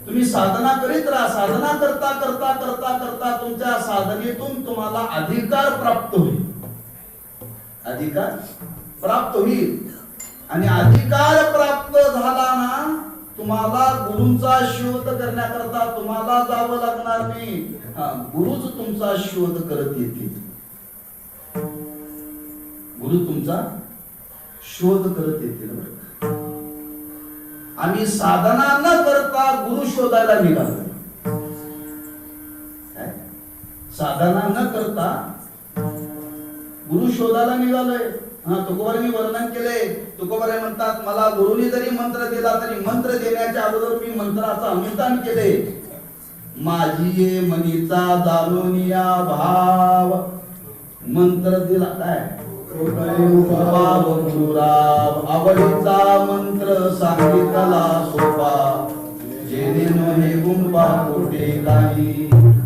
तुम्ही साधना करीत राहा. साधना करता करता करता करता तुमच्या साधनेतून तुम्हाला अधिकार प्राप्त होईल. अधिकार प्राप्त होईल. आणि अधिकार प्राप्त झाला ना, तुम्हाला गुरूंचा शोध करण्याकरता तुम्हाला जावं लागणार नाही. गुरुच तुमचा शोध करत येतील. गुरु तुमचा शोध करत येतील. आम्ही साधना न करता गुरु शोधायला निघालो. साधना न करता गुरु शोधायला निघालोय. तुकोबारांनी वर्णन केले. तुकोबाराय म्हणतात, मला गुरुनी जरी मंत्र दिला तरी मंत्र देण्याच्या अगोदर मी मंत्राचा अनुष्ठान केले. माझी ये मनीचा जाणूनिया भाव. मंत्र दिला काय गुरुराव. आवडीचा मंत्र सांगितला सोपा. जेणे हे गुंबा कोठे काही.